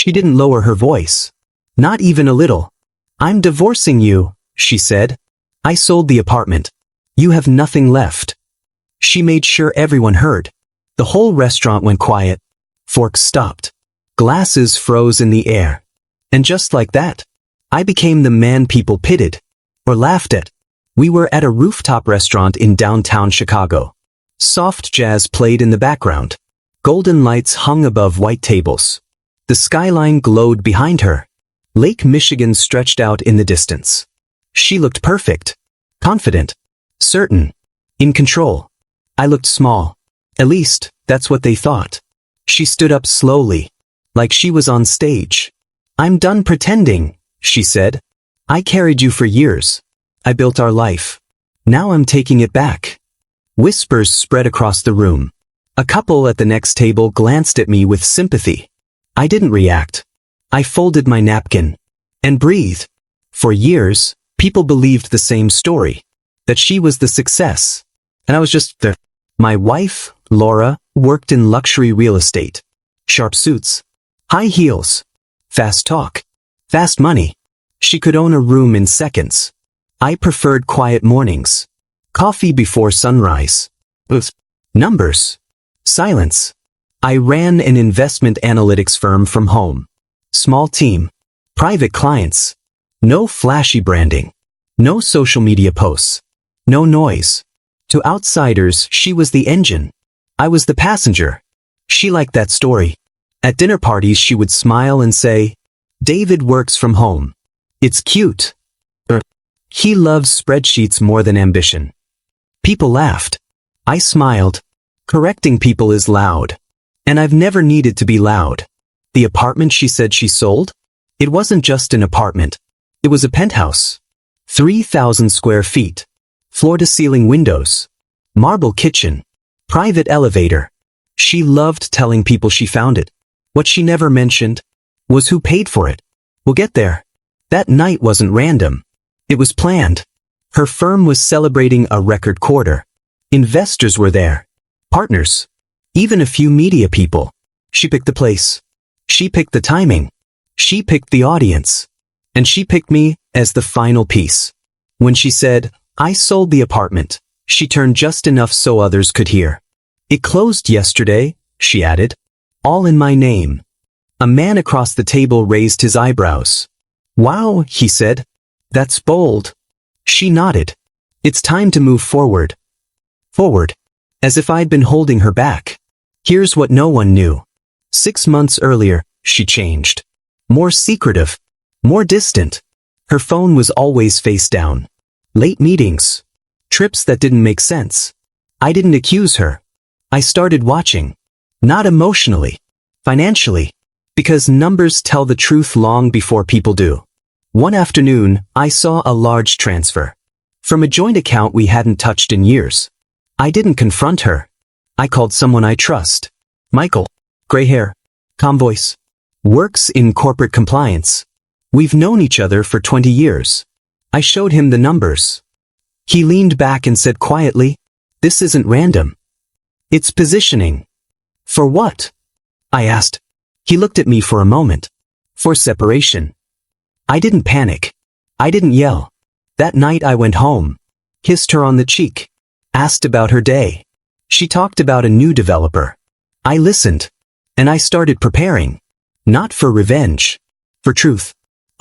She didn't lower her voice. Not even a little. "I'm divorcing you," she said. "I sold the apartment. You have nothing left." She made sure everyone heard. The whole restaurant went quiet. Forks stopped. Glasses froze in the air. And just like that, I became the man people pitied. Or laughed at. We were at a rooftop restaurant in downtown Chicago. Soft jazz played in the background. Golden lights hung above white tables. The skyline glowed behind her. Lake Michigan stretched out in the distance. She looked perfect. Confident. Certain. In control. I looked small. At least, that's what they thought. She stood up slowly. Like she was on stage. "I'm done pretending," she said. "I carried you for years. I built our life. Now I'm taking it back." Whispers spread across the room. A couple at the next table glanced at me with sympathy. I didn't react. I folded my napkin. And breathed. For years, people believed the same story. That she was the success. And I was just the... My wife, Laura, worked in luxury real estate. Sharp suits. High heels. Fast talk. Fast money. She could own a room in seconds. I preferred quiet mornings. Coffee before sunrise. Numbers. Silence. I ran an investment analytics firm from home. Small team. Private clients. No flashy branding. No social media posts. No noise. To outsiders, she was the engine. I was the passenger. She liked that story. At dinner parties she would smile and say, "David works from home. It's cute." He loves spreadsheets more than ambition. People laughed. I smiled. Correcting people is loud. And I've never needed to be loud. The apartment she said she sold? It wasn't just an apartment. It was a penthouse. 3,000 square feet. Floor-to-ceiling windows. Marble kitchen. Private elevator. She loved telling people she found it. What she never mentioned was who paid for it. We'll get there. That night wasn't random. It was planned. Her firm was celebrating a record quarter. Investors were there. Partners. Even a few media people. She picked the place. She picked the timing. She picked the audience. And she picked me as the final piece. When she said, "I sold the apartment," she turned just enough so others could hear. "It closed yesterday," she added. "All in my name." A man across the table raised his eyebrows. "Wow," he said. "That's bold." She nodded. "It's time to move forward." Forward. As if I'd been holding her back. Here's what no one knew. 6 months earlier, she changed. More secretive. More distant. Her phone was always face down. Late meetings. Trips that didn't make sense. I didn't accuse her. I started watching. Not emotionally. Financially. Because numbers tell the truth long before people do. One afternoon, I saw a large transfer. From a joint account we hadn't touched in years. I didn't confront her. I called someone I trust. Michael. Gray hair. Calm voice. Works in corporate compliance. We've known each other for 20 years. I showed him the numbers. He leaned back and said quietly, "This isn't random. It's positioning." "For what?" I asked. He looked at me for a moment. "For separation." I didn't panic. I didn't yell. That night I went home. Kissed her on the cheek. Asked about her day. She talked about a new developer. I listened. And I started preparing. Not for revenge. For truth.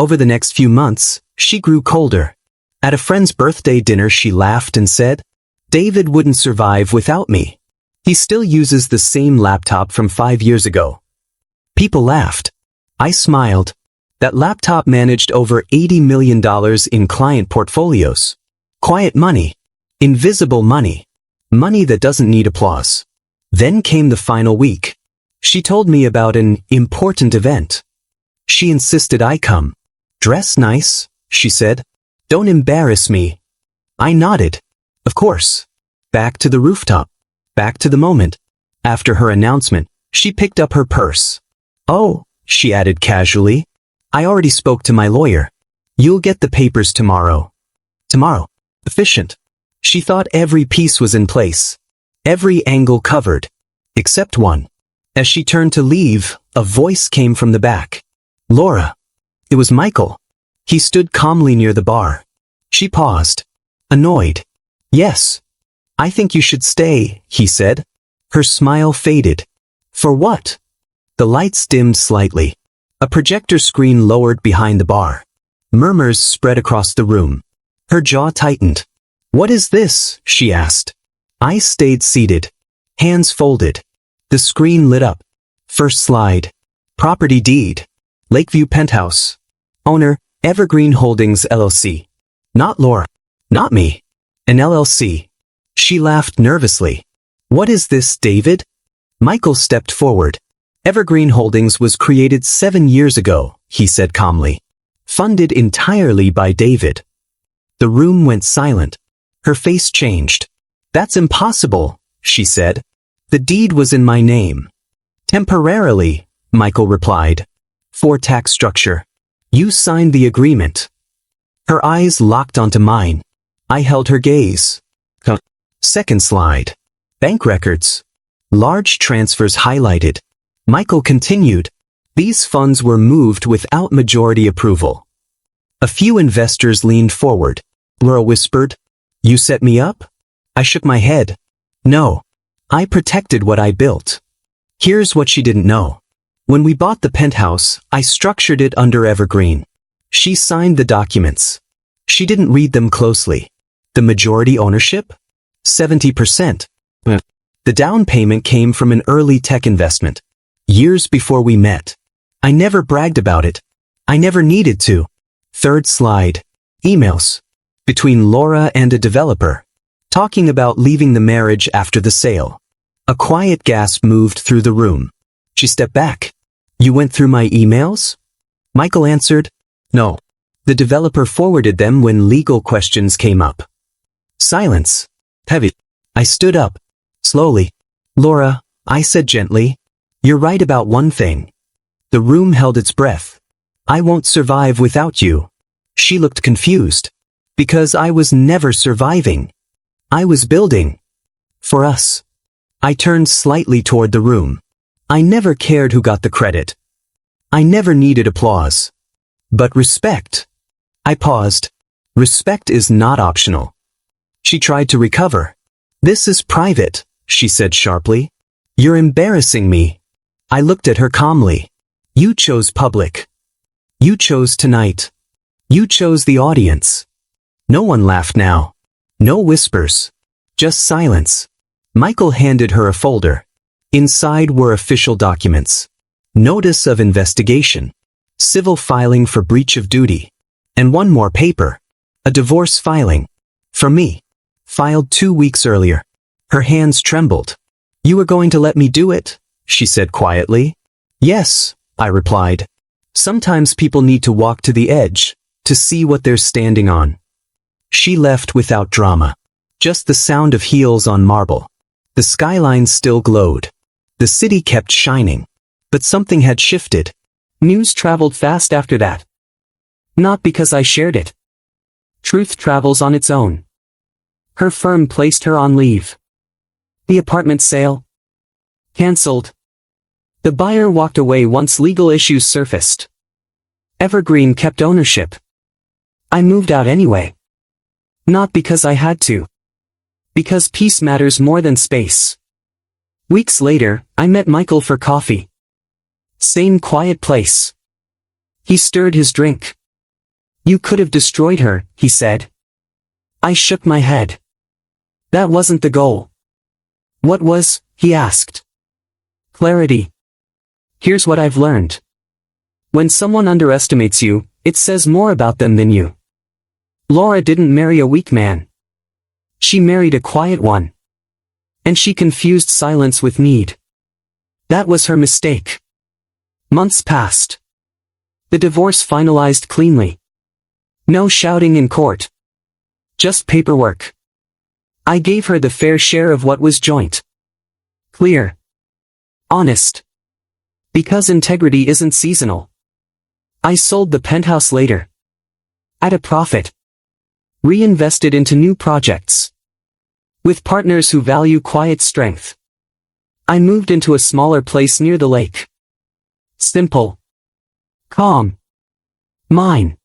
Over the next few months, she grew colder. At a friend's birthday dinner she laughed and said, "David wouldn't survive without me. He still uses the same laptop from 5 years ago." People laughed. I smiled. That laptop managed over $80 million in client portfolios. Quiet money. Invisible money. Money that doesn't need applause. Then came the final week. She told me about an important event. She insisted I come. "Dress nice," she said. "Don't embarrass me." I nodded. Of course. Back to the rooftop. Back to the moment. After her announcement, she picked up her purse. "Oh," she added casually. "I already spoke to my lawyer. You'll get the papers tomorrow." Tomorrow. Efficient. She thought every piece was in place. Every angle covered. Except one. As she turned to leave, a voice came from the back. Laura. It was Michael. He stood calmly near the bar. She paused. Annoyed. Yes. I think you should stay, he said. Her smile faded. For what? The lights dimmed slightly. A projector screen lowered behind the bar. Murmurs spread across the room. Her jaw tightened. What is this? She asked. I stayed seated. Hands folded. The screen lit up. First slide. Property deed. Lakeview Penthouse. Owner, Evergreen Holdings LLC. Not Laura. Not me. An LLC. She laughed nervously. What is this, David? Michael stepped forward. Evergreen Holdings was created 7 years ago, he said calmly. Funded entirely by David. The room went silent. Her face changed. That's impossible, she said. The deed was in my name. Temporarily, Michael replied. For tax structure. You signed the agreement. Her eyes locked onto mine. I held her gaze. Second slide. Bank records. Large transfers highlighted. Michael continued. These funds were moved without majority approval. A few investors leaned forward. Laura whispered, You set me up? I shook my head. No. I protected what I built. Here's what she didn't know. When we bought the penthouse, I structured it under Evergreen. She signed the documents. She didn't read them closely. The majority ownership? 70%. The down payment came from an early tech investment. Years before we met. I never bragged about it. I never needed to. Third slide. Emails. Between Laura and a developer. Talking about leaving the marriage after the sale. A quiet gasp moved through the room. She stepped back. You went through my emails? Michael answered. No. The developer forwarded them when legal questions came up. Silence. Heavy. I stood up. Slowly. Laura, I said gently. You're right about one thing. The room held its breath. I won't survive without you. She looked confused. Because I was never surviving. I was building. For us. I turned slightly toward the room. I never cared who got the credit. I never needed applause. But respect. I paused. Respect is not optional. She tried to recover. This is private, she said sharply. You're embarrassing me. I looked at her calmly. You chose public. You chose tonight. You chose the audience. No one laughed now. No whispers. Just silence. Michael handed her a folder. Inside were official documents. Notice of investigation. Civil filing for breach of duty. And one more paper. A divorce filing. For me. Filed 2 weeks earlier. Her hands trembled. You were going to let me do it? She said quietly. Yes, I replied. Sometimes people need to walk to the edge, to see what they're standing on. She left without drama. Just the sound of heels on marble. The skyline still glowed. The city kept shining. But something had shifted. News traveled fast after that. Not because I shared it. Truth travels on its own. Her firm placed her on leave. The apartment sale? Cancelled. The buyer walked away once legal issues surfaced. Evergreen kept ownership. I moved out anyway. Not because I had to. Because peace matters more than space. Weeks later, I met Michael for coffee. Same quiet place. He stirred his drink. You could have destroyed her, he said. I shook my head. That wasn't the goal. What was, he asked. Clarity. Here's what I've learned. When someone underestimates you, it says more about them than you. Laura didn't marry a weak man. She married a quiet one. And she confused silence with need. That was her mistake. Months passed. The divorce finalized cleanly. No shouting in court. Just paperwork. I gave her the fair share of what was joint. Clear. Honest. Because integrity isn't seasonal. I sold the penthouse later. At a profit. Reinvested into new projects. With partners who value quiet strength. I moved into a smaller place near the lake. Simple. Calm. Mine.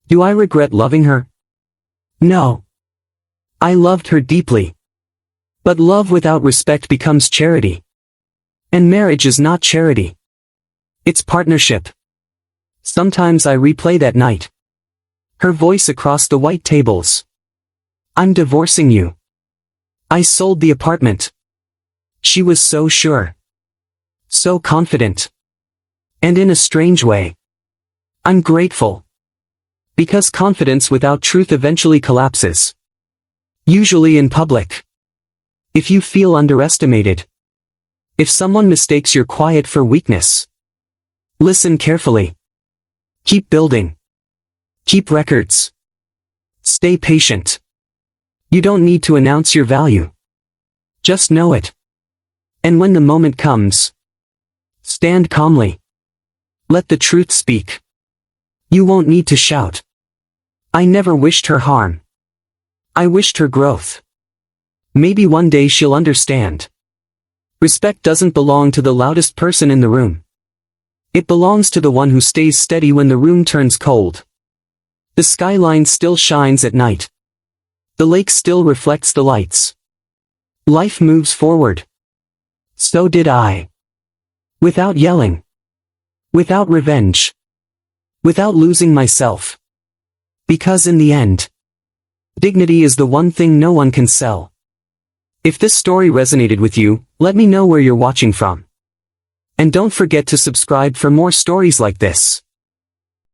Do I regret loving her? No. I loved her deeply. But love without respect becomes charity. And marriage is not charity. It's partnership. Sometimes I replay that night. Her voice across the white tables. I'm divorcing you. I sold the apartment. She was so sure. So confident. And in a strange way, I'm grateful. Because confidence without truth eventually collapses. Usually in public. If you feel underestimated. If someone mistakes your quiet for weakness. Listen carefully. Keep building. Keep records. Stay patient. You don't need to announce your value. Just know it. And when the moment comes, stand calmly. Let the truth speak. You won't need to shout. I never wished her harm. I wished her growth. Maybe one day she'll understand. Respect doesn't belong to the loudest person in the room. It belongs to the one who stays steady when the room turns cold. The skyline still shines at night. The lake still reflects the lights. Life moves forward. So did I. Without yelling. Without revenge. Without losing myself. Because in the end, dignity is the one thing no one can sell. If this story resonated with you, let me know where you're watching from. And don't forget to subscribe for more stories like this.